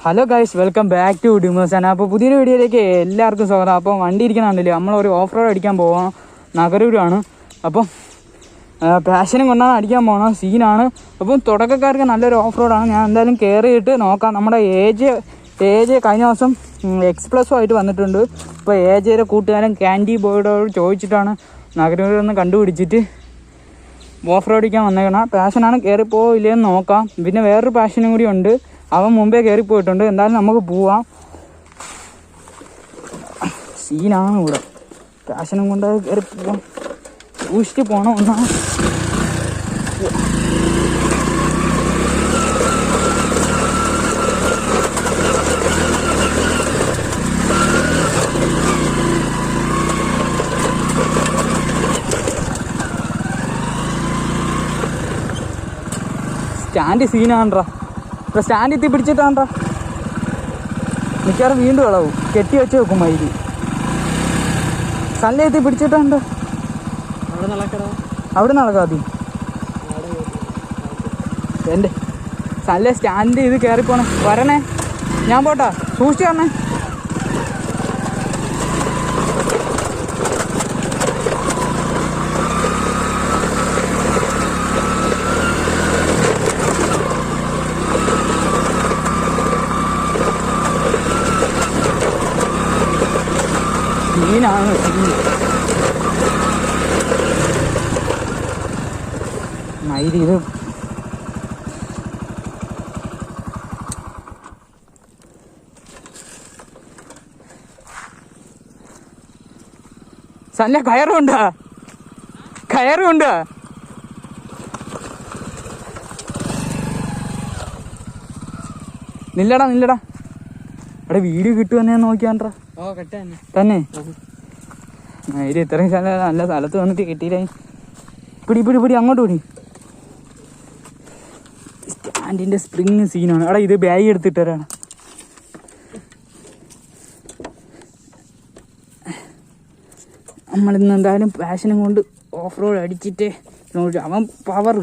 Hello guys, welcome back to ഡിമേഴ്സാണ്. അപ്പോൾ പുതിയൊരു വീഡിയോയിലേക്ക് എല്ലാവർക്കും സ്വാഗതം. അപ്പോൾ വണ്ടി ഇരിക്കുന്നുണ്ടല്ലോ, നമ്മളൊരു ഓഫ് റോഡ് അടിക്കാൻ പോവാം. നഗരൂരാണ്. അപ്പം പാഷനും കൊണ്ടാണ് അടിക്കാൻ പോകണം. സീനാണ്. അപ്പം തുടക്കക്കാർക്ക് നല്ലൊരു ഓഫ് റോഡാണ്. ഞാൻ എന്തായാലും കയറിയിട്ട് നോക്കാം. നമ്മുടെ ഏജ് കഴിഞ്ഞ ദിവസം എക്സ്പ്ലസുമായിട്ട് വന്നിട്ടുണ്ട്. ഇപ്പോൾ ഏജയുടെ കൂട്ടുകാരൻ ക്യാൻഡി ബോയോട് ചോദിച്ചിട്ടാണ് നഗരൂരിൽ നിന്ന് കണ്ടുപിടിച്ചിട്ട് ഓഫ് റോഡ് അടിക്കാൻ വന്നേക്കണം. പാഷനാണ്, കയറിപ്പോയില്ലേന്ന് നോക്കാം. പിന്നെ വേറൊരു പാഷനും കൂടി ഉണ്ട്, അവൻ മുമ്പേ കയറിപ്പോയിട്ടുണ്ട്. എന്തായാലും നമുക്ക് പോവാം. സീനാണ് ഇവിടെ. പാഷനും കൊണ്ട് കയറി പോവാം. സൂക്ഷിച്ച് പോകണം. ഒന്നാണ് സ്റ്റാൻഡ് സീനാണ്ട്രാ. ഇപ്പോൾ സ്റ്റാൻഡ് എത്തി പിടിച്ചിട്ടാണ്ട്രാ. മിക്കവാറും വീണ്ടും ഇളവും. കെട്ടി വെച്ച് വെക്കും മയില്. സല്ല എത്തി പിടിച്ചിട്ടാണ്ട് അവിടെ നടക്കാതി. എൻ്റെ സല്ല സ്റ്റാൻഡ് ഇത് കയറിപ്പോണേ. വരണേ, ഞാൻ പോട്ടാ. സൂക്ഷിച്ച് വരണേ. സീനാണ് മയില്. ഇത് സല്ല കയറുണ്ടാ. നില്ലടാ അവിടെ വീഡിയോ കിട്ടുമെന്നെ നോക്കിയാണ്ടാ. തന്നെ മയില് ഇത്രയും സ്ഥലം നല്ല സ്ഥലത്ത് വന്നിട്ട് കിട്ടിയില്ലായി. പിടി അങ്ങോട്ട് പിടി. സ്റ്റാൻഡിന്റെ സ്പ്രിങ് സീനാണ്. എടാ ഇത് ബാഗ് എടുത്തിട്ടാണ്. നമ്മളിന്ന് എന്തായാലും പാഷനും കൊണ്ട് ഓഫ് റോഡ് അടിച്ചിട്ട് നോക്കി. അവൻ പവർ,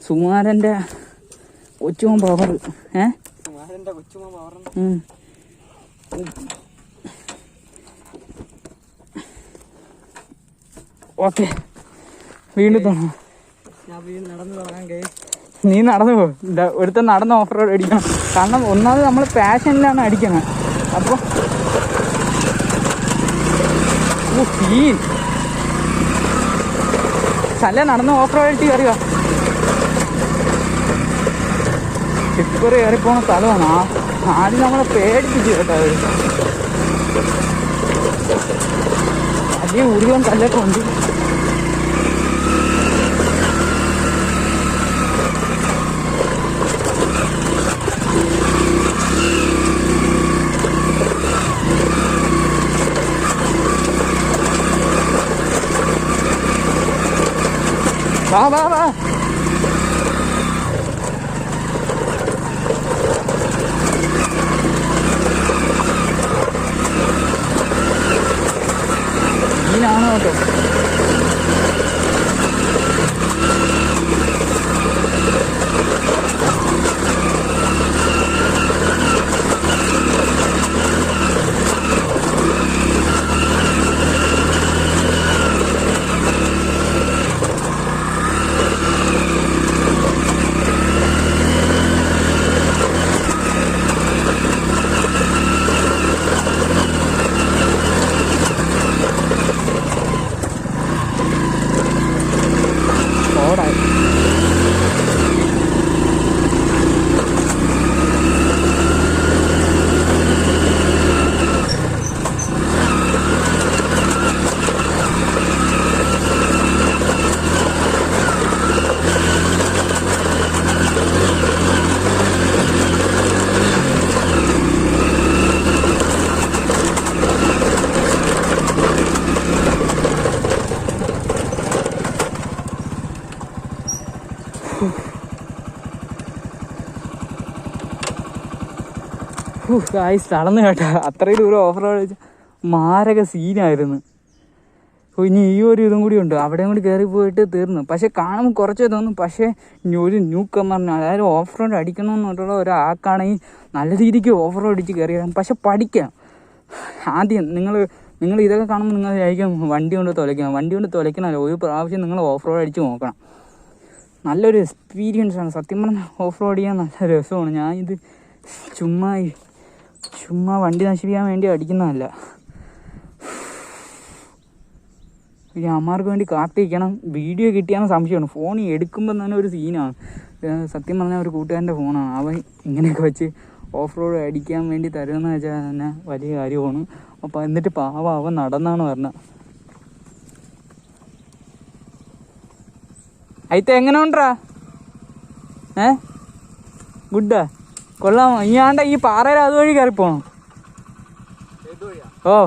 സുമാരൻ്റെ കൊച്ചുമോൻ പവർ. ഓക്കെ, വീണ്ടും തുടങ്ങാം. നീ നടന്നു പോ. ഒരുത്തൻ നടന്ന് ഓഫ് റോഡ് അടിക്കണം. കാരണം ഒന്നാമത് നമ്മൾ പാഷനിലാണ് അടിക്കുന്നത്. അപ്പോൾ നല്ല നടന്ന് ഓഫ് റോഡ് അടിച്ച് കയറിയോ. ടിപ്പർ കയറിപ്പോണ സ്ഥലമാണ്. ആദ്യം നമ്മളെ പേടിപ്പിച്ച് കേട്ടോ. വലിയ ഉരുവൻ കല്ലൊക്കെ ഉണ്ട്. വാ ാണ് കേട്ടോ. ഗായ്സ് നടന്നു കേട്ടോ. അത്രയും ദൂരം ഓഫ് റോഡ് മാരക സീനായിരുന്നു. അപ്പോൾ ഇനി ഈ ഒരു ഇതും കൂടി ഉണ്ട്, അവിടെയും കൂടി കയറി പോയിട്ട് തീർന്നു. പക്ഷേ കാണുമ്പോൾ കുറച്ചേ തോന്നും, പക്ഷേ ഇനി ഒരു ന്യൂ കമ്മറിന്, അതായത് ഓഫ് റോഡ് അടിക്കണമെന്നുള്ള ഒരാൾക്കാണെങ്കിൽ നല്ല രീതിക്ക് ഓഫ് റോഡ് അടിച്ച് കയറിയാൽ. പക്ഷെ പഠിക്കാം. ആദ്യം നിങ്ങൾ ഇതൊക്കെ കാണുമ്പോൾ നിങ്ങൾ വിചാരിക്കും വണ്ടി കൊണ്ട് തുലയ്ക്കണമല്ലോ. ഒരു പ്രാവശ്യം നിങ്ങൾ ഓഫ് റോഡ് അടിച്ച് നോക്കണം. നല്ലൊരു എക്സ്പീരിയൻസ് ആണ് സത്യം പറഞ്ഞാൽ. ഓഫ് റോഡ് ചെയ്യാൻ നല്ല രസമാണ്. ഞാനിത് ചുമ്മാ വണ്ടി നശിപ്പിക്കാൻ വേണ്ടി അടിക്കുന്നതല്ല. ഇനി അമ്മമാർക്ക് വേണ്ടി കാത്തിരിക്കണം. വീഡിയോ കിട്ടിയാൽ സംശയമാണ്. ഫോൺ എടുക്കുമ്പോൾ തന്നെ ഒരു സീനാണ്. സത്യം പറഞ്ഞാൽ ഒരു കൂട്ടുകാരൻ്റെ ഫോണാണ്. അവൻ ഇങ്ങനെയൊക്കെ വെച്ച് ഓഫ് റോഡ് അടിക്കാൻ വേണ്ടി തരുമെന്ന് വെച്ചാൽ തന്നെ വലിയ കാര്യമാണ്. അപ്പോൾ എന്നിട്ട് അവൻ നടന്നാണ് പറഞ്ഞത്. അയിത്തെ എങ്ങനെ ഉണ്ടാ? ഗുഡാ, കൊള്ളാമോ? ഈ പാറയിൽ അതുവഴി കയറി പോണം. ഓ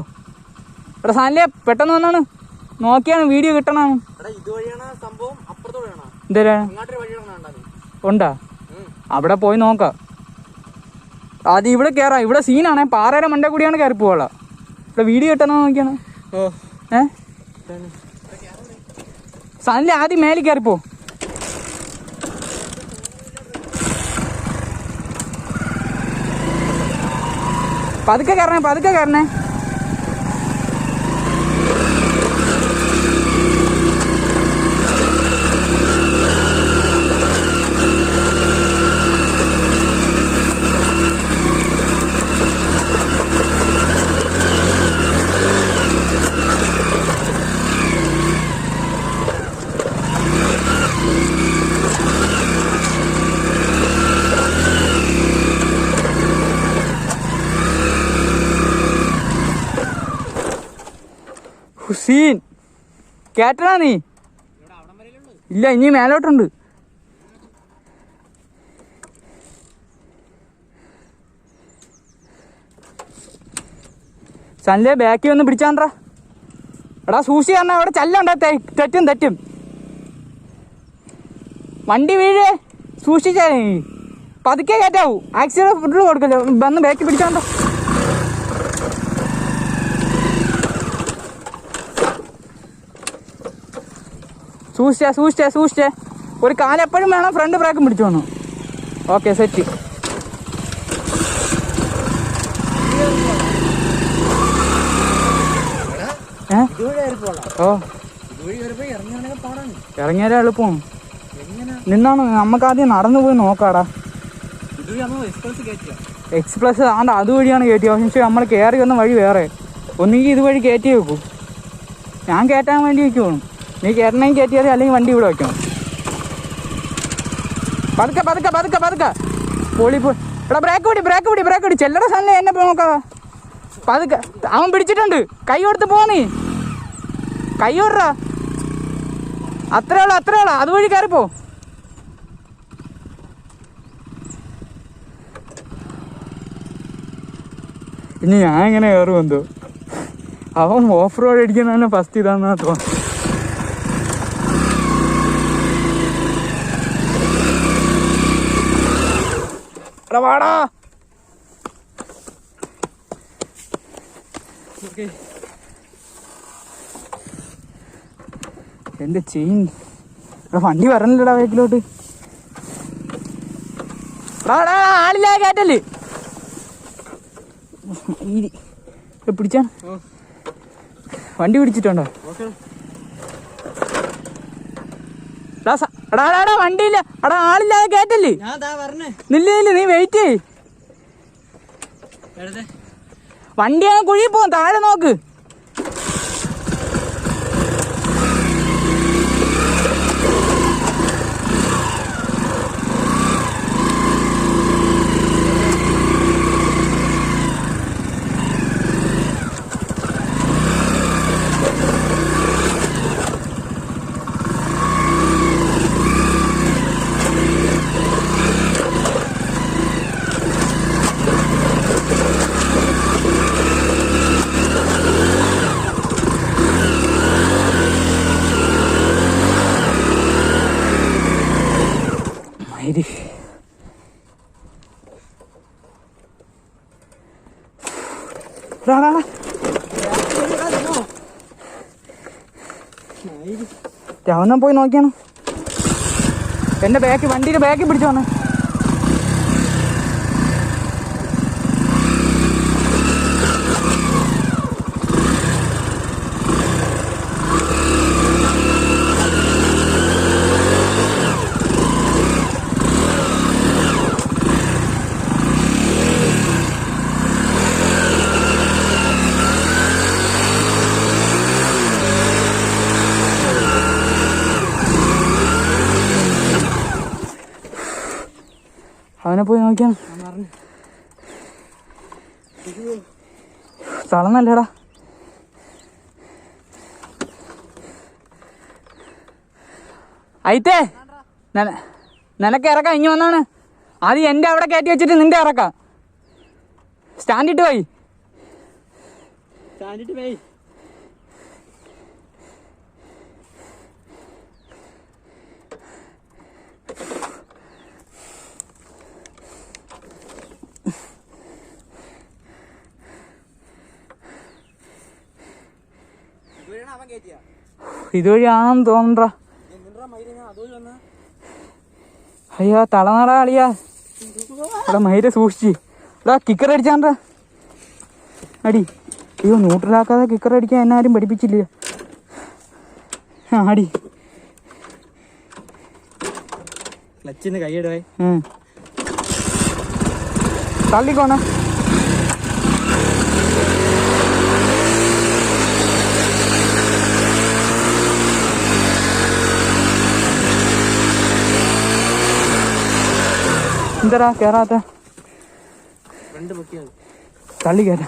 ഇവിടെ സാധനല്ലേ, പെട്ടെന്ന് വന്നാണ് നോക്കിയാണ് വീഡിയോ കിട്ടണാണ്. എന്തേരാ ഉണ്ടാ? അവിടെ പോയി നോക്കാം. ആദ്യം ഇവിടെ കയറാം. ഇവിടെ സീനാണേ, പാറയുടെ മണ്ടേ കൂടിയാണ് കയറി പോവാ. ഇവിടെ വീഡിയോ കിട്ടണോ നോക്കിയാണ്. സാധനം ആദ്യം മേലിൽ കയറിപ്പോ. പതുക്കെ കയറണേ. ഹുസീൻ കേട്ടടാ നീ? ഇല്ല, ഇനി മേലോട്ടുണ്ട്. സല്ലേ ബാക്കി ഒന്ന് പിടിച്ചാണ്ടാ. എടാ സൂക്ഷി പറഞ്ഞാൽ അവിടെ ചല്ലുണ്ട, തെറ്റും. വണ്ടി വീഴേ, സൂക്ഷിച്ചാ. പതുക്കെ കയറ്റാവൂ, ആക്സിഡന്റ് ഫുഡിൽ കൊടുക്കല്ലോ. വന്ന് ബാക്കി പിടിച്ചാണ്ടോ. സൂക്ഷിച്ചേ. ഒരു കാലെപ്പോഴും വേണം, ഫ്രണ്ട് ബ്രേക്കും പിടിച്ചു വന്നു. Okay, set. ഓ ഇറങ്ങിയാലേ എളുപ്പമാണ്. നിന്നാണ് നമുക്ക് ആദ്യം നടന്നു പോയി നോക്കാടാ. എക്സ്പ്രസ് ആണ്ട് അതുവഴിയാണ് കയറ്റിയത്. പക്ഷേ നമ്മൾ കയറി വന്ന വഴി വേറെ. ഒന്നുകിൽ ഇതുവഴി കയറ്റി വെക്കൂ. ഞാൻ കയറ്റാൻ വേണ്ടി വെക്കുവാണ്. നീ കയറ്റണമെങ്കിൽ കയറ്റിയാൽ, അല്ലെങ്കിൽ വണ്ടി ഇവിടെ വെക്കണം. പതുക്കെ പൊളി. എടാ ബ്രേക്ക് പിടി. ചെല്ലട സാധനം എന്നെ നോക്കാ. പതുക്കെ. അവൻ പിടിച്ചിട്ടുണ്ട്. കൈ കൊടുത്ത് പോ. നീ കൈ കൊടുറാ. അത്രേ ഉള്ളൂ. അതുവഴി കയറിപ്പോ. ഇനി ഞാൻ എങ്ങനെ കയറും എന്തോ. അവൻ ഓഫ് റോഡ് അടിക്കുന്ന തന്നെ ഫസ്റ്റ് ഇതാന്നാ തോന്നുന്നു. വാടാ. എന്റെ ചെയിൻ വണ്ടി വരണില്ലടാ ബാക്കിലോട്ട്. ആളില്ല കേറ്റല്. പിടിച്ചാ വണ്ടി പിടിച്ചിട്ടുണ്ടോ? എടാ വണ്ടിയില്ല. എടാ ആളില്ലാതെ കേറ്റല്ലേ. നില്ല, നീ വെയിറ്റ് ചെയ്. വണ്ടി അങ്ങ് കുഴി പോവും. താഴെ നോക്ക്. രാവണ പോയി നോക്കിയാണ്. എൻ്റെ ബാക്ക് വണ്ടിയുടെ ബാക്കിൽ പിടിച്ചു വന്നേ. അവനെ പോയി നോക്കിയാണ്. തളന്നല്ലേടാ. അയിത്തേ നിനക്ക് ഇറക്കാം. ഇനി വന്നാണ് ആദ്യം എൻ്റെ അവിടെ കയറ്റി വെച്ചിട്ട് നിന്റെ ഇറക്കാം. സ്റ്റാൻഡിട്ട് പോയി. ഇതുവഴി ആണെന്ന് തോന്നണ്ട. അയ്യോ തളനട കളിയാ. ഇവിടെ മയിരെ സൂക്ഷിച്ച്. ഇവിടെ കിക്കർ അടിച്ചാണ്ട അടി. അയ്യോ ന്യൂട്രലാക്കാതെ കിക്കർ അടിക്കാൻ എന്നെ ആരും പഠിപ്പിച്ചില്ല. അടി ക്ലച്ചിന്ന് കൈയിടവേ. തള്ളിക്കോണേ. എന്താ കേറാത്ത? തള്ളി കയറ്റ.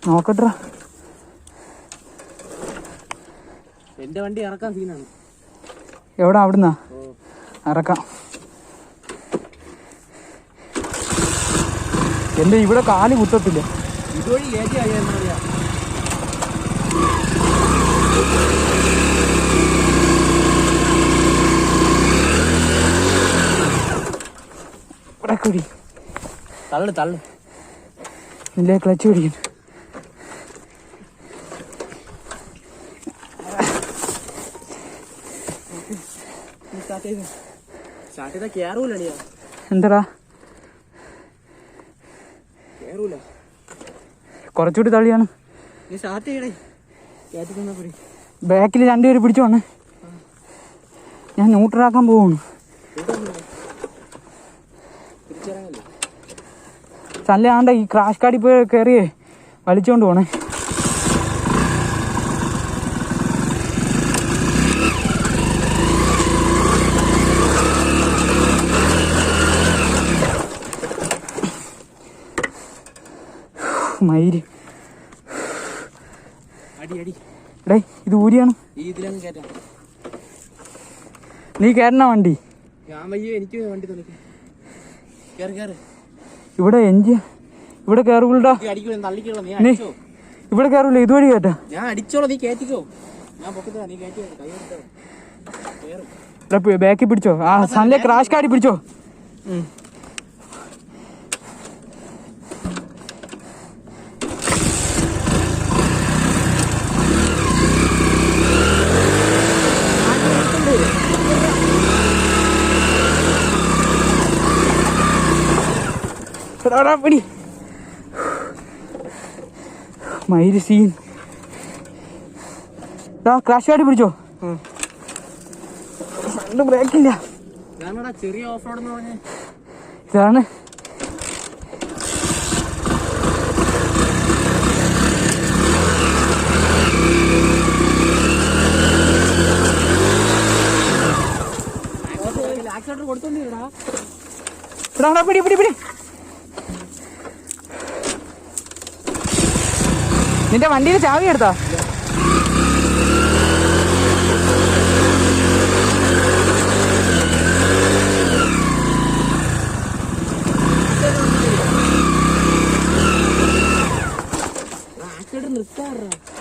നോക്കട്ടെ. എന്റെ വണ്ടി ഇറക്കാൻ സീനാണ്. എവിടെ? അവിടുന്നാ ഇറക്കാം. എന്റെ ഇവിടെ കാല് കുത്തത്തില്ല. ഇതുവഴി കയറ്റി അറിയാം. ഇവിടെ കുടി. തള്ളു ഇല്ലേ ക്ലച്ച് പിടിക്കണം. എന്താ കുറച്ചുകൂടി തള്ളിയാണ്. ബാക്കിൽ രണ്ടുപേര് പിടിച്ചോണേ. ഞാൻ ന്യൂട്രലാക്കാൻ പോവാണ്. നല്ല ആണ്ട ഈ ക്രാഷ് കാർഡിൽ പോയി കയറിയേ വലിച്ചോണ്ട് പോണേ. മയില് ഡേ ഇത് ഊരിയാണ്. നീ കയറണ വണ്ടി? ഇവിടെ എഞ്ചി ഇവിടെ കയറൂലടാ. നീ ഇവിടെ കയറൂല. ഇതുവഴി കയറ്റാ. ഞാൻ അടിച്ചോളൂ. നീ കയറ്റിക്കോ. ബാക്കി പിടിച്ചോ. ആ സൺഡേ ക്രാഷ് കാർഡിൽ പിടിച്ചോ. പിടി. മയില് സീൻ. ക്രാഷ് കാർഡ് പിടിച്ചോ. ബ്രേക്കില്ല. ചെറിയ ഓഫ് റോഡ് പറഞ്ഞേ ഇതാണ്. പിടി പിടി പിടി. നിന്റെ വണ്ടിയിൽ ചാവി എടുത്താ?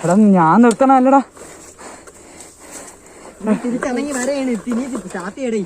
എടാ ഞാൻ നിർത്തണല്ലടാ. തിരിച്ചിറങ്ങി വരെയാണ്. സ്റ്റാർട്ട് ചെയ്യടേ.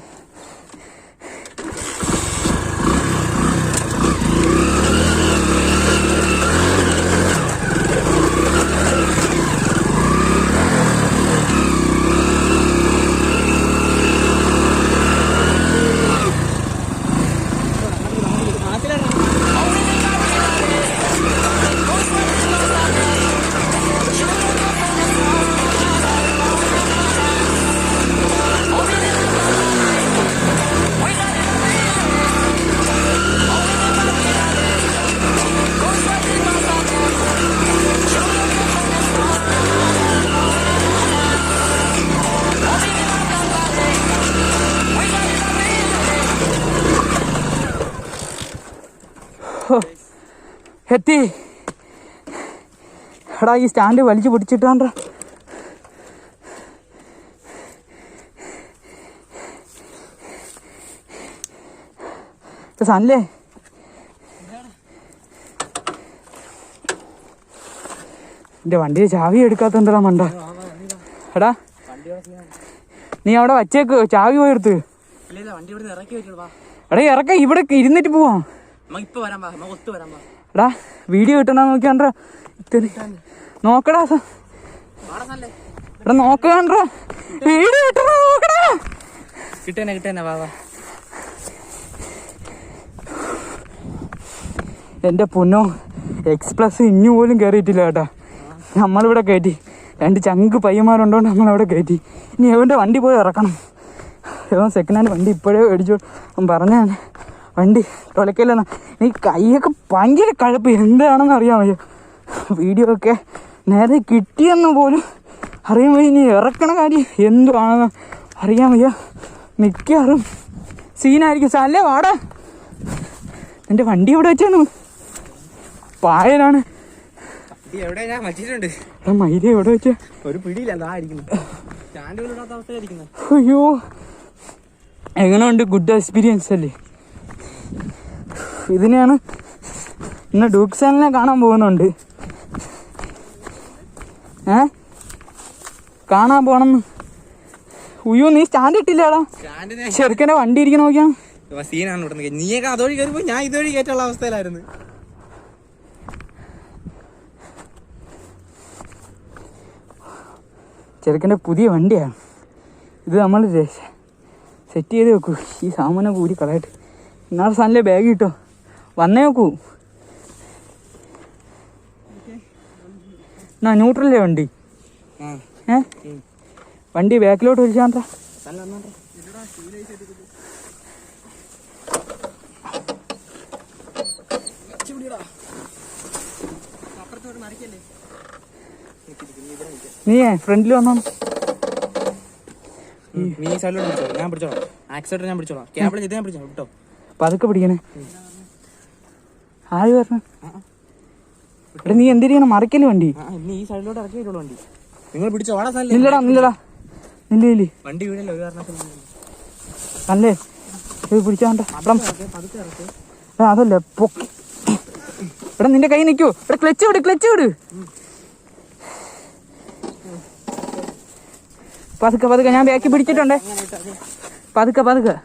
എത്തി. എടാ ഈ സ്റ്റാൻഡ് വലിച്ചു പിടിച്ചിട്ടാണ്ട. സല്ലേ എൻ്റെ വണ്ടിയിൽ ചാവി എടുക്കാത്തണ്ടാ മണ്ട. എടാ നീ അവിടെ വച്ചേക്ക്, ചാവി പോയെടുത്ത്. എടാ ഇറക്ക, ഇവിടെ ഇരുന്നിട്ട് പോവാം. എടാ വീഡിയോ കിട്ടണ നോക്കിയാണ്ട. നോക്കടാ എടാ നോക്കണ്ട, വീഡിയോ കിട്ടണ നോക്കടാ. കിട്ടേനെ വാ. എൻ്റെ പൊന്നോ, എക്സ്പ്രസ് ഇഞ്ഞു പോലും കയറിയിട്ടില്ല കേട്ടാ. നമ്മളിവിടെ കയറ്റി, 2 ചങ്ക് പയ്യന്മാരുണ്ടോണ്ട് നമ്മളവിടെ കയറ്റി. ഇനി എവൻ്റെ വണ്ടി പോയി ഇറക്കണം. എവൻ സെക്കൻഡ് ഹാൻഡ് വണ്ടി ഇപ്പോഴേ മേടിച്ചു പറഞ്ഞാണ്. വണ്ടി തുലക്കല്ലെന്ന ഈ കൈയൊക്കെ ഭയങ്കര കഴപ്പ്. എന്താണെന്ന് അറിയാൻ വയ്യ. വീഡിയോ ഒക്കെ നേരെ കിട്ടിയെന്ന് പോലും അറിയാൻ വയ്യ. ഇനി ഇറക്കണ കാര്യം എന്തുവാണെന്ന് അറിയാൻ വയ്യ. മിക്കവാറും സീനായിരിക്കും. സ്ഥലേ വാടാ, എൻ്റെ വണ്ടി എവിടെ വെച്ചാണ്? പായലാണ്. മൈര എവിടെ വെച്ച? ഒരു പിടിയില്ല. അയ്യോ, എങ്ങനെയുണ്ട്? ഗുഡ് എക്സ്പീരിയൻസ് അല്ലേ? ഇതിനെയാണ് ഇന്ന് ഡൂക്സാനിനെ കാണാൻ പോകുന്നുണ്ട്. കാണാൻ പോണെന്ന്. ഉയ്യോ, നീ സ്റ്റാൻഡ് ഇട്ടില്ലാടാ. ചെറുക്കൻ്റെ വണ്ടി ഇരിക്കണ നോക്കിയാ സീനാണ് ഇവിടെ. നീയൊക്കെ അതുവഴി കയറിപ്പോ ഞാൻ ഇതുവഴി കയറ്റുള്ള അവസ്ഥയിലായിരുന്നു. ചെറുക്കൻ്റെ പുതിയ വണ്ടിയാണ് ഇത്. നമ്മൾ സെറ്റ് ചെയ്ത് വെക്കൂ. ഈ സാമാനൊക്കെ ഊരി കളയട്ടെ. ഇന്നാളെ സാധനത്തിലെ ബാഗ് കിട്ടോ, വന്നേ നോക്കൂ. എന്നാ ന്യൂട്രലല്ലേ വണ്ടി? വണ്ടി ബാക്കിലോട്ട് വലിച്ചാണ്ട. നീ ഫ്രണ്ടിൽ വന്നോ. നീ സൈഡിലോട്ട് പിടിച്ചോ, ഞാൻ പിടിച്ചോളാം. ആക്സിഡന്റ് ഞാൻ പിടിച്ചോളാം. ക്യാബിൾ ചെയ്ത് ഞാൻ പിടിച്ചോളാം കേട്ടോ. പതുക്കെ പിടിക്കണേ. ആര് പറഞ്ഞു? ഇവിടെ നീ എന്തിനാണ് മറിക്കല് വണ്ടി? നീ ഈ സൈഡിലോട്ട് ഇറക്കി വരുള്ളൂ വണ്ടി. നിങ്ങൾ പിടിച്ചോ. നില്ലടാ നില്ലടാ നില്ലേ വണ്ടി വീഴല്ലോ ഒരു കാരണത്തിൽ. അല്ലേ ഇത് പിടിച്ചാണ്ട. അതല്ല പൊക്കി. ഇവിടെ നിന്റെ കൈ നിൽക്കൂ. ഇവിടെ ക്ലച്ച് വിട്, ക്ലച്ച് വിട്. പതുക്കെ പതുക്കെ, ഞാൻ ബാക്കി പിടിച്ചിട്ടുണ്ടേ. പതുക്കെ പതുക്കെ.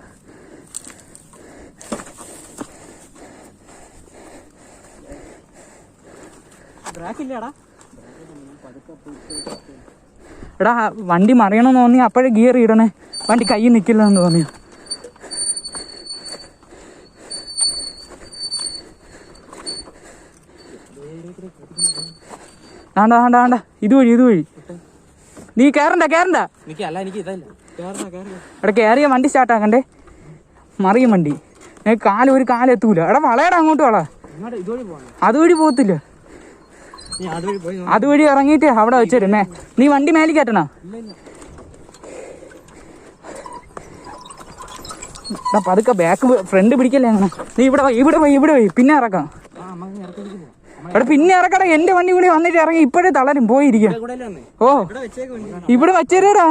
എടാ വണ്ടി മറിയണമെന്ന് തോന്നി അപ്പോഴേ ഗിയർ ഇടണേ. വണ്ടി കൈ നിൽക്കില്ലെന്ന് തോന്നിയ. വേണ്ട വേണ്ട വേണ്ട, ഇതുവഴി. നീ കയറണ്ട. എടാ കയറിയ വണ്ടി സ്റ്റാർട്ടാക്കണ്ടേ. മറിയും വണ്ടി. ഒരു കാലെത്തൂല. എടാ വളയടാ, അങ്ങോട്ട് വള. അതുവഴി പോകത്തില്ല. അതുവഴി ഇറങ്ങിയിട്ട് അവിടെ വെച്ചിരുന്നേ. നീ വണ്ടി മേലിൽ കയറ്റണോ? പതുക്കെ ബാക്ക് ഫ്രണ്ട് പിടിക്കല്ലേ അങ്ങനെ. നീ ഇവിടെ പോയി പിന്നെ ഇറക്കാം. എടാ പിന്നെ ഇറക്കടാ. എന്റെ വണ്ടി കൂടി വന്നിട്ട് ഇറങ്ങി. ഇപ്പോഴേ തളരും, പോയിരിക്കാം. ഓ ഇവിടെ വച്ചേരാടാ.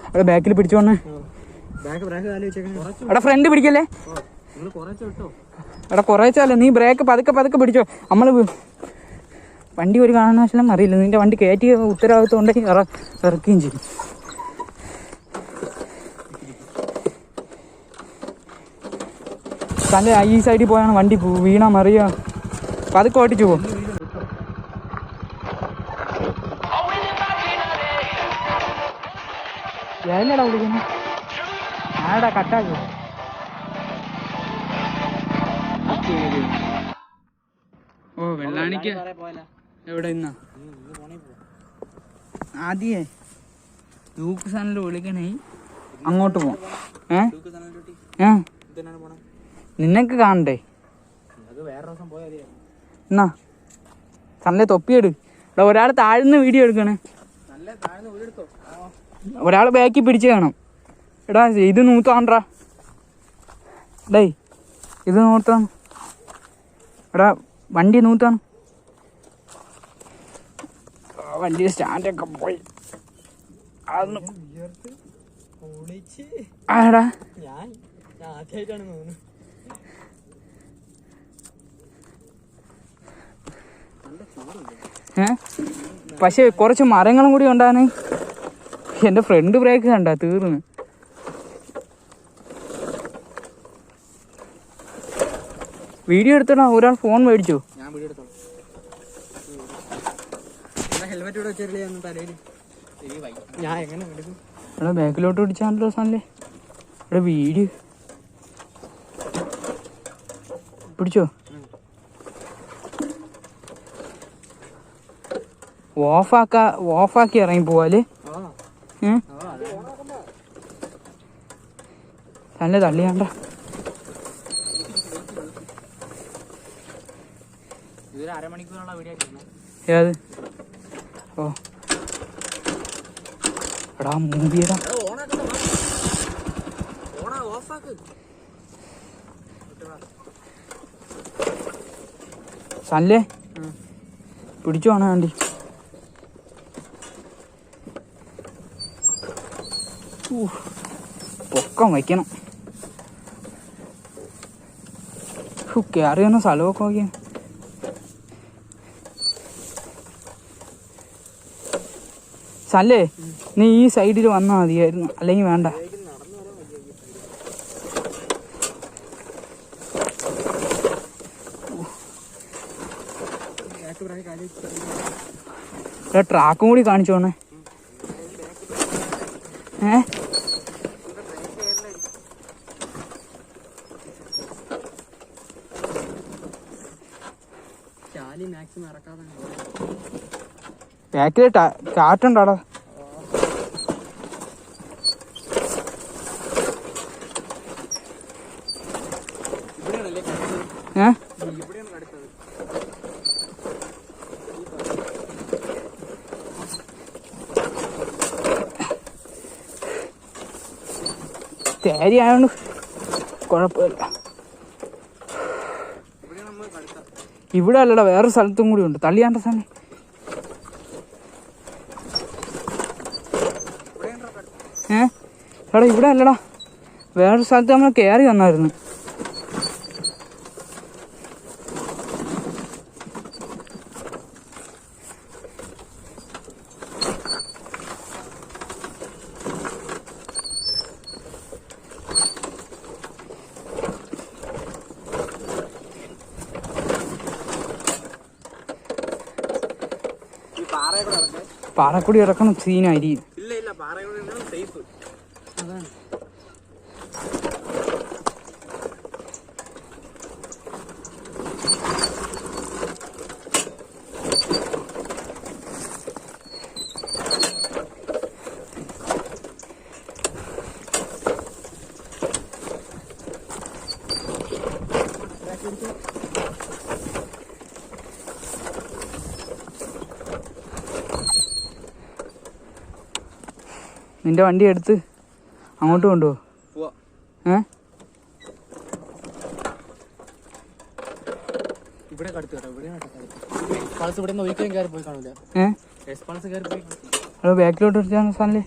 അവിടെ ബാക്കിൽ പിടിച്ചോണേ. എടാ ഫ്രണ്ട് പിടിക്കല്ലേ. എടാ കുറേച്ചല്ലേ, നീ ബ്രേക്ക് പതുക്കെ പിടിച്ചോ. നമ്മള് വണ്ടി ഒരു കാരണവശാലും അറിയില്ല. നിന്റെ വണ്ടി കയറ്റി ഉത്തരവാദിത്വം ഉണ്ടെങ്കിൽ ഇറക്കുകയും ചെയ്യും. തൻ്റെ ഈ സൈഡിൽ പോയാണ് വണ്ടി വീണാ മറിയാ. പതുക്കെ ഓട്ടിച്ചു പോകും. ഏലടാ വിളിക്കുന്നു. ആടാ കട്ടാക്കി. ഓ വെള്ളാണിക്ക എവിടെ ഇന്നാ? ആദ്യേ ദൂക്ക് സാധനം വിളിക്കണേ. അങ്ങോട്ട് പോവാം. നിന്നൊക്കെ കാണണ്ടേ? എന്നാ സണ്ണെ തൊപ്പിയെടു. ഇവിടെ ഒരാൾ താഴ്ന്ന് വീഡിയോ എടുക്കണേ. ഒരാൾ ബാക്കി പിടിച്ച് കാണും. എടാ ഇത് 100 ആണ്ട്രാ. ഡേയ് ഇത് നൂറ്റാണ് എടാ, വണ്ടി നൂറ്റാണ്. വണ്ടി സ്റ്റാൻഡൊക്കെ പോയി. ആടാ പക്ഷെ കുറച്ച് മരങ്ങളും കൂടി ഉണ്ടാണ്. എൻ്റെ ഫ്രണ്ട് ബ്രേക്ക് കണ്ട തീർന്ന്. വീഡിയോ എടുത്തടാ, ഒരാൾ ഫോൺ മേടിച്ചു. ഞാൻ വീഡിയോ എടുത്തോളാം. ഹെൽമെറ്റ് ഇവിടെ വെച്ചല്ലേ തലയിൽ. ഞാൻ എങ്ങനെ എടുക്കും? എടാ ബാക്കിലോട്ട് പിടിച്ചാണല്ലോ സാധനല്ലേ. എടാ വീഡിയോ പിടിച്ചോ. ഓഫാക്കി ഇറങ്ങി പോവാല്. നല്ല തള്ളിയാണ്ട. അരമണിക്കൂറുള്ള വീഡിയോ ഏത്? ഓ എടാ മൂവിയടാ. സല്ലേ പിടിച്ചു വേണ വണ്ടി. പൊക്കം വയ്ക്കണം. കയറി വന്ന സ്ഥലമൊക്കെ നോക്കിയാ. സല്ലേ നീ ഈ സൈഡിൽ വന്നാൽ മതിയായിരുന്നു, അല്ലെങ്കിൽ വേണ്ട. ട്രാക്കും കൂടി കാണിച്ചോണേ. ബാക്കില് കാറ്റുണ്ടാടാ. തേരി ആയോണ്ട് കുഴപ്പമില്ല. ഇവിടെ അല്ലടാ, വേറെ സ്ഥലത്തും കൂടി ഉണ്ട്. തള്ളിയാണ്ട സാധനം. എടാ ഇവിടെ അല്ലടാ, വേറെ സ്ഥലത്ത് നമ്മൾ കയറി വന്നായിരുന്നു. പാറക്കൂടി ഇറക്കണം, സീനായിരിക്കും. നിന്റെ വണ്ടി എടുത്ത് അങ്ങോട്ട് കൊണ്ടുപോകും. ബാക്കിലോട്ട് എടുത്താണ് സാധനല്ലേ.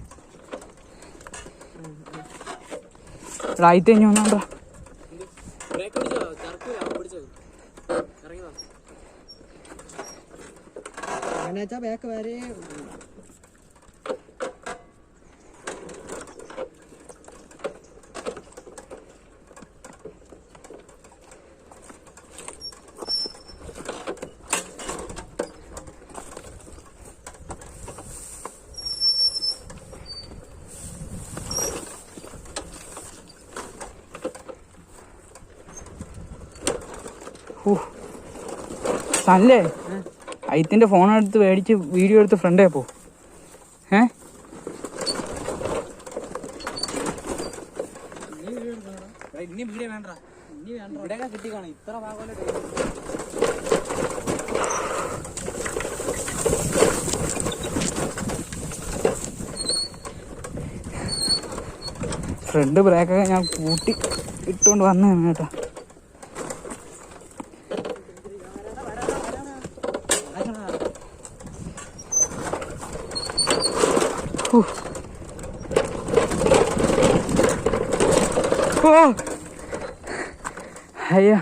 റൈറ്റ് കഴിഞ്ഞ് വന്നാണ്ടാ. ബാക്ക് വരെ സല്ലേ അയത്തിന്റെ ഫോണെടുത്ത് മേടിച്ച് വീഡിയോ എടുത്ത് ഫ്രണ്ടേ പോ. ഫ്രണ്ട് ബ്രേക്കൊക്കെ ഞാൻ കൂട്ടി ഇട്ടുകൊണ്ട് വന്നതാണ് കേട്ടോ. ഓ അയ്യോ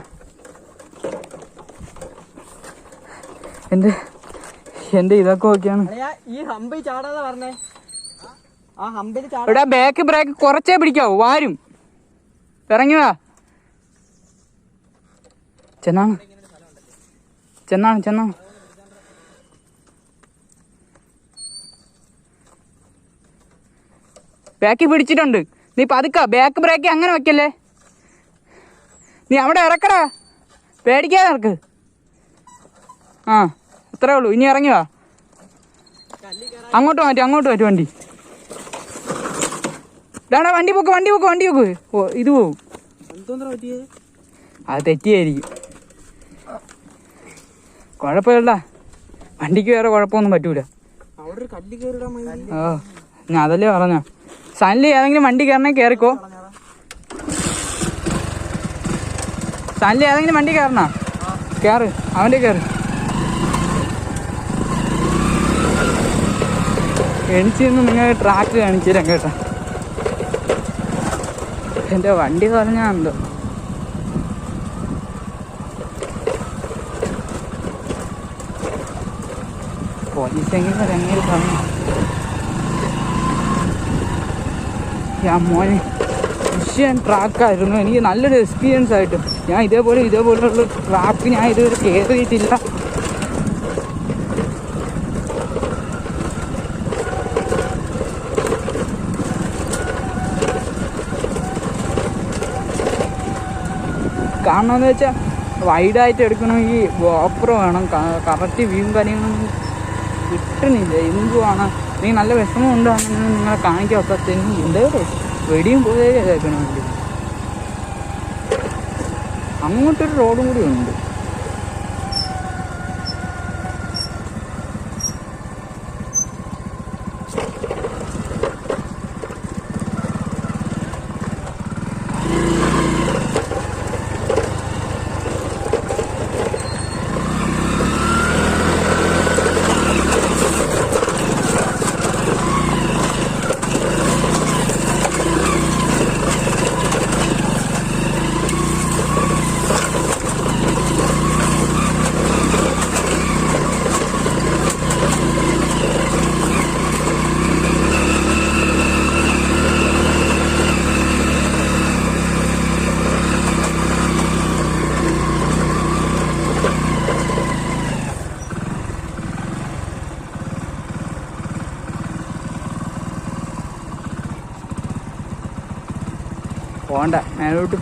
എന്റെ ഇതൊക്കെ നോക്കിയാണ്. ഈ ഹമ്പിൽ ചാടാതെ പറഞ്ഞേ. ആ ഹമ്പിൽ ഇവിടെ ബാക്ക് ബ്രേക്ക് കുറച്ചേ പിടിക്കാവൂ, വാരും. ഇറങ്ങിവാ. ചെന്നാണ് ബാക്ക് പിടിച്ചിട്ടുണ്ട്. നീ പതുക്ക, ബാക്ക് ബ്രേക്ക് അങ്ങനെ വെക്കല്ലേ. നീ അവിടെ ഇറക്കടാ, പേടിക്കാതെ ഇറക്ക്. ആ ഇത്രേ ഉള്ളൂ. ഇനി ഇറങ്ങിവാ. അങ്ങോട്ട് മാറ്റി വണ്ടി. ഇതാടാ വണ്ടി പോക്ക്. ഓ ഇത് പോവും. അത് തെറ്റിയായിരിക്കും. കുഴപ്പമില്ല, വണ്ടിക്ക് വേറെ കുഴപ്പമൊന്നും പറ്റൂല. ഓ ഞാൻ അതല്ലേ പറഞ്ഞ. സനില് ഏതെങ്കിലും വണ്ടി കയറണേ കയറിക്കോ. സനില് ഏതെങ്കിലും വണ്ടി കയറണ കയറ്, അവൻ്റെ കയറ്. എണിച്ചിരുന്ന് നിങ്ങൾ ട്രാക്ക് കാണിച്ചു തരാം കേട്ടോ. എൻ്റെ വണ്ടി പറഞ്ഞാണല്ലോ. പോലീസെങ്കിലും ഇറങ്ങിയത് പറഞ്ഞു. ഞാൻ മോനെ വിഷയം ട്രാക്കായിരുന്നു. എനിക്ക് നല്ലൊരു എക്സ്പീരിയൻസ് ആയിട്ട്. ഞാൻ ഇതേപോലെയുള്ള ട്രാക്ക് ഞാൻ ഇതുവരെ കയറിയിട്ടില്ല. കാരണം എന്ന് വെച്ചാൽ വൈഡായിട്ട് എടുക്കണമെങ്കിൽ ഗോപ്രോ വേണം. കറക്റ്റ് വ്യൂവും കാര്യങ്ങളൊന്നും കിട്ടുന്നില്ല. എന്തുവാണ് നീ നല്ല വിഷമമുണ്ട്. അങ്ങനെ നിങ്ങളെ കാണിക്കാൻ ഒക്കത്തിന് എന്തോ വെടിയും പോയേ കേൾക്കണം. വേണ്ടി അങ്ങോട്ടൊരു റോഡും കൂടി ഉണ്ട്.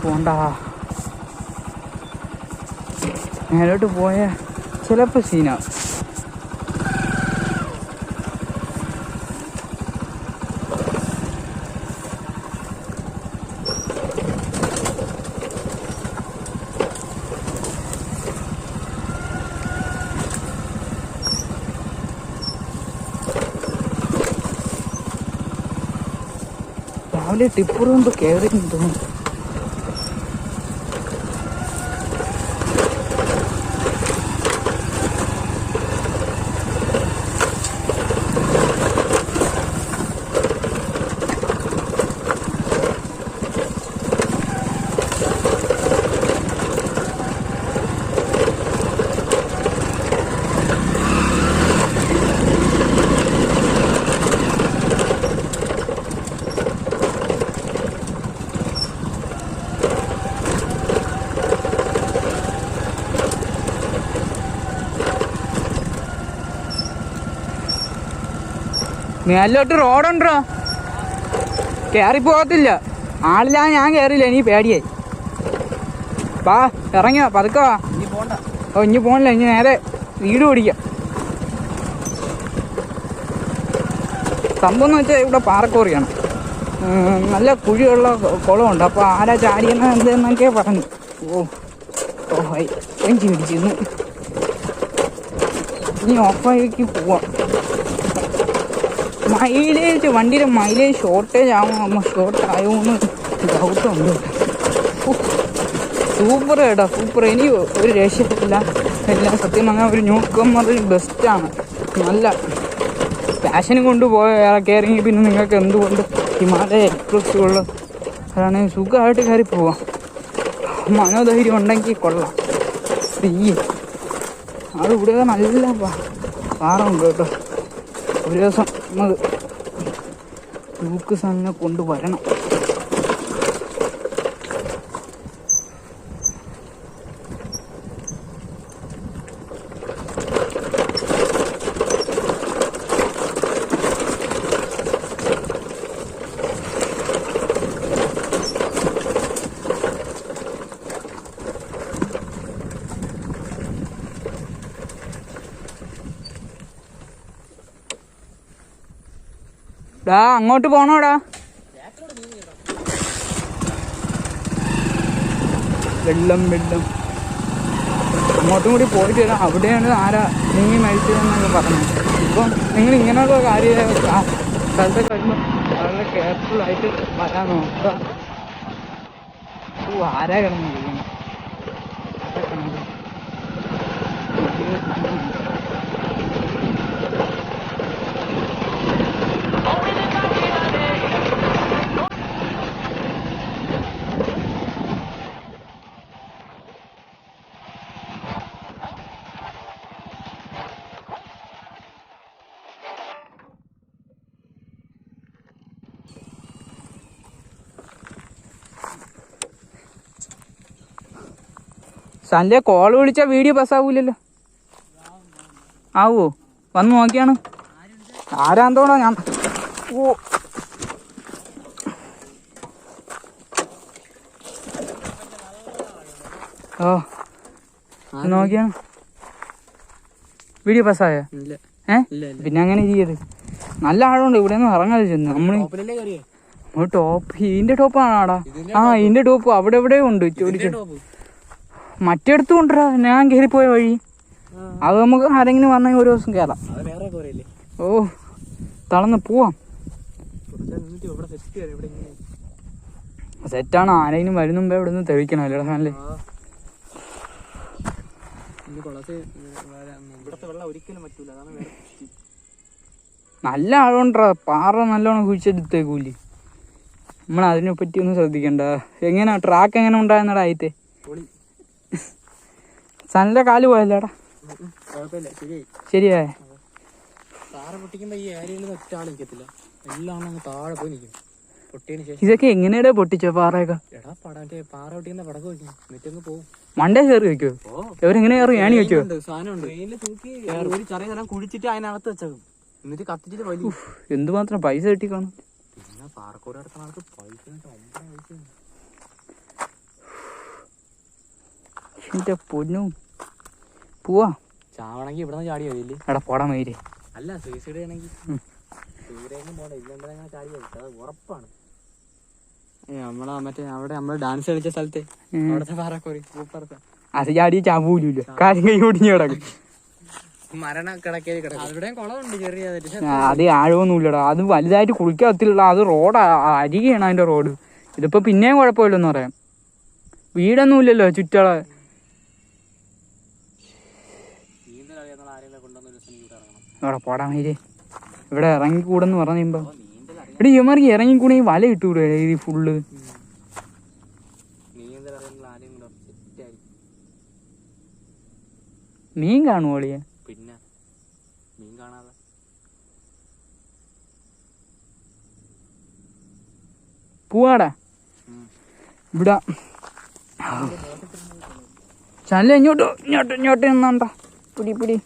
പോണ്ട, മേലോട്ട് പോയ ചിലപ്പോൾ സീനാവും. രാവിലെ ടിപ്പർ കൊണ്ട് കയറി തോന്നുന്നു. മേലോട്ട് റോഡുണ്ടോ, കയറി പോകത്തില്ല. ആളില്ലാതെ ഞാൻ കയറിയില്ല, എനിക്ക് പേടിയായി. വാ ഇറങ്ങിയോ, പതുക്കെ വാ. ഓ ഇനി പോണില്ല, ഇനി നേരെ വീട് പിടിക്കാം. സംഭവം എന്ന് വെച്ചാൽ ഇവിടെ പാറക്കോറിയാണ്. നല്ല കുഴിയുള്ള കുളമുണ്ട്. അപ്പോൾ ആരാ ചാടിയെന്ന് എന്തെന്നൊക്കെ പറഞ്ഞു. എഞ്ചി പിടിച്ചിരുന്നു. ഇനി ഓഫായിക്ക് പോവാം. മൈലേജ്, വണ്ടിയുടെ മൈലേജ് ഷോർട്ടേജ് ആവുമോ ഷോർട്ട് ആയോ എന്ന് ഡൗട്ടുണ്ട്. സൂപ്പർ കേട്ടോ, സൂപ്പർ. ഇനി ഒരു രക്ഷയില്ല. എല്ലാം സത്യം പറഞ്ഞാൽ ഒരു ന്യൂ കമ്മർ ബെസ്റ്റാണ്. നല്ല പാഷനും കൊണ്ടുപോയ കയറിയെങ്കിൽ പിന്നെ നിങ്ങൾക്ക് എന്തുകൊണ്ട് ഹിമാലയ എക്സ്പ്രസ്സുകളിൽ അതാണെങ്കിൽ സുഖമായിട്ട് കയറി പോവാം. മനോധൈര്യം ഉണ്ടെങ്കിൽ കൊള്ളാം. ഫ്രീ അത് ഇവിടെ നല്ല പാറമുണ്ട് കേട്ടോ. ഒരു ദിവസം നമുക്ക് ലൂക്ക് സാധനം കൊണ്ടുവരണം. ഡാ അങ്ങോട്ട് പോണോടാ. വെള്ളം അങ്ങോട്ടും കൂടി പോയിട്ട് വരാം. അവിടെയാണ് ആരാ നീങ്ങി മരിച്ചതെന്നൊക്കെ പറഞ്ഞത്. ഇപ്പം നിങ്ങൾ ഇങ്ങനെയുള്ള കാര്യം സ്ഥലത്തൊക്കെ വരുമ്പോൾ വളരെ കെയർഫുള്ളായിട്ട് വരാൻ നോക്കുക. ആരാ കിടന്നു ചെയ്യുന്നത്? സൺഡേ കോൾ വിളിച്ചാൽ വീഡിയോ പാസ്സാവൂലല്ലോ. ആവോ? വന്ന് നോക്കിയാണ് ആരാന്തോണോ ഞാൻ. ഓ ഓ നോക്കിയാണ് വീഡിയോ പാസ്സായ. പിന്നെ അങ്ങനെ ചെയ്യത്. നല്ല ആഴമുണ്ട്. ഇവിടെ ഒന്നും ഇറങ്ങാതെ ചെന്ന് നമ്മള് ടോപ്പ്. ഇതിന്റെ ടോപ്പാണാടാ. ആ ഇതിന്റെ ടോപ്പ് അവിടെ എവിടെ ഉണ്ട്. ചോദിച്ചു മറ്റെടുത്ത് കൊണ്ടുവരാ. ഞാൻ കയറിപ്പോയ വഴി അത് നമുക്ക് ആരെങ്കിലും പറഞ്ഞെങ്കിൽ ഒരു ദിവസം കയറാം. ഓ തളർന്ന് പോവാം. സെറ്റാണ്. ആരെങ്കിലും വരുന്ന മുമ്പേ ഇവിടെ നിന്ന് തെളിക്കണം അല്ലേ ഫാനില്. നല്ല ആഴമുണ്ടാ. പാറ നല്ലോണം കുഴിച്ചെടുത്തേക്കൂലി. നമ്മൾ അതിനെ പറ്റി ഒന്നും ശ്രദ്ധിക്കണ്ട. എങ്ങനെയാ ട്രാക്ക് എങ്ങനെ ഉണ്ടായിരുന്നടാ ആയിത്തെ? സനലിന്റെ കാല് പോയല്ലേടാ? ശരിയാ. ഇതൊക്കെ എങ്ങനെയാ പൊട്ടിച്ചോ പാറയൊക്കെ? മണ്ടേ കയറി വെക്കോ? എവരെങ്ങനെ കയറി ഏണി വെക്കോ? കുഴിച്ചിട്ട് അതിനകത്ത് വെച്ചേക്കും. എന്നിട്ട് കത്തിച്ചിട്ട് വലിയ എന്തുമാത്രം പൈസ കിട്ടി കാണും. പാറക്കോട് കിടക്കുന്ന ആൾക്ക് പൈസ എന്റെ പൊന്നു പോവാ. ചാവണമെങ്കിൽ ഇവിടെ നിന്ന് ചാടി വരില്ലേ? എടാ പോടാ മയില്. അല്ല സൂയിസൈഡ് ചെയ്യണമെങ്കിൽ പോണ്ട. ഇല്ലെന്താ ചാടി വരും. അത് ഉറപ്പാണ്. നമ്മളെ മറ്റേ അവിടെ നമ്മള് ഡാൻസ് കളിച്ച സ്ഥലത്തെ അവിടത്തെ പാറക്കോറി സൂപ്പർത്തെ. അത് ചാടി ചാവൂലല്ലോ. കാര്യം കൈ ഓടിഞ്ഞ് കിടക്കും. മരണ കിടക്കയിൽ കിടക്കും. അവിടെ കുളമുണ്ട് ചെറിയ. അത് ആഴമൊന്നുമില്ലടാ. അത് വലുതായിട്ട് കുളിക്കാത്തില്ല. അത് റോഡ് അരികെയാണ് അതിന്റെ റോഡ്. ഇതിപ്പോ പിന്നെയും കുഴപ്പമില്ലെന്ന് പറയാം. വീടൊന്നും ഇല്ലല്ലോ ചുറ്റള. ഇവിടെ പോടാ മയില്. ഇവിടെ ഇറങ്ങിക്കൂടെന്ന് പറയുമ്പോ ഇവിടെ ഇവന്മാർക്ക് ഇറങ്ങിക്കൂടെ ഈ വല ഇട്ടുകൂടെ ഈ ഫുള്ള്. മീൻ കാണുവോളിയെ? പിന്നെ മീൻ കാണാതെ പോവാടാ. ഇവിടെ ചല്ല ഇങ്ങോട്ട് നിന്നോണ്ട. പിടി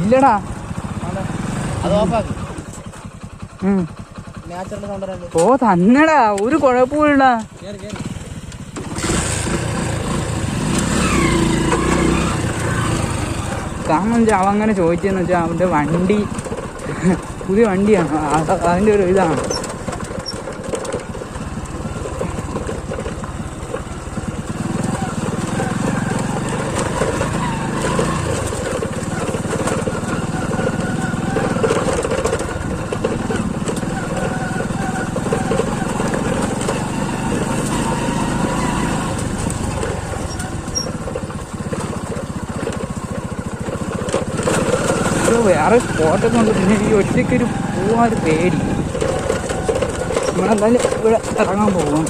ഇല്ലടാ. അത് ഓഫാക്കി നാച്ചുറൽ സൗണ്ട്. ഓ തന്നെടാ, ഒരു കുഴപ്പമില്ല. കാരണം വെച്ചാൽ അവൻ അങ്ങനെ ചോദിച്ചതെന്ന് വെച്ചാൽ അവൻ്റെ വണ്ടി പുതിയ വണ്ടിയാണ്, അതിൻ്റെ ഒരു ഇതാണ്. വേറെ സ്പോട്ടൊക്കെ ഉണ്ട്. പിന്നെ ഈ ഒറ്റയ്ക്കൊരു പോവാനൊരു പേടി. നമ്മളെന്തായാലും ഇവിടെ ഇറങ്ങാൻ പോവാം.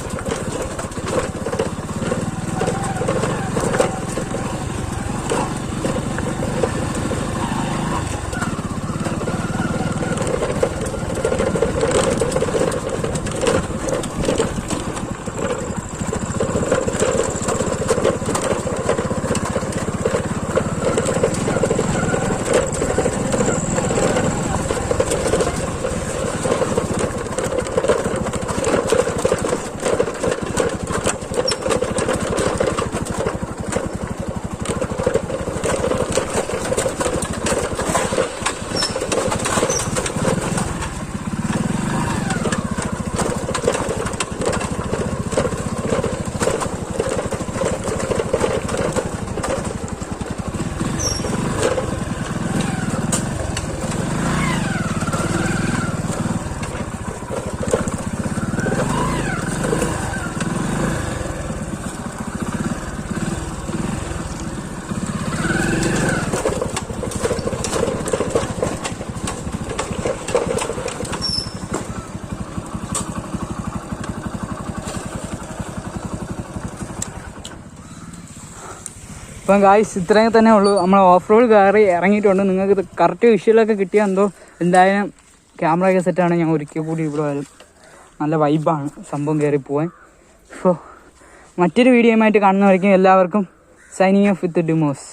ഇപ്പം ഗായ്സ് ഇത്രയും തന്നെ ഉള്ളൂ. നമ്മൾ ഓഫ് റോഡ് കയറി ഇറങ്ങിയിട്ടുണ്ട്. നിങ്ങൾക്ക് ഇത് കറക്റ്റ് വിഷ്വലൊക്കെ കിട്ടിയാൽ എന്തോ എന്തായാലും ക്യാമറയൊക്കെ സെറ്റാണ്. ഞാൻ ഒരിക്കൽ കൂടി ഇവിടെ വരും. നല്ല വൈബാണ് സംഭവം കയറി പോവാൻ. സോ മറ്റൊരു വീഡിയോയുമായിട്ട് കാണുന്നവരേക്കും എല്ലാവർക്കും സൈനിങ് ഓഫ് വിത്ത് ഡിമോസ്.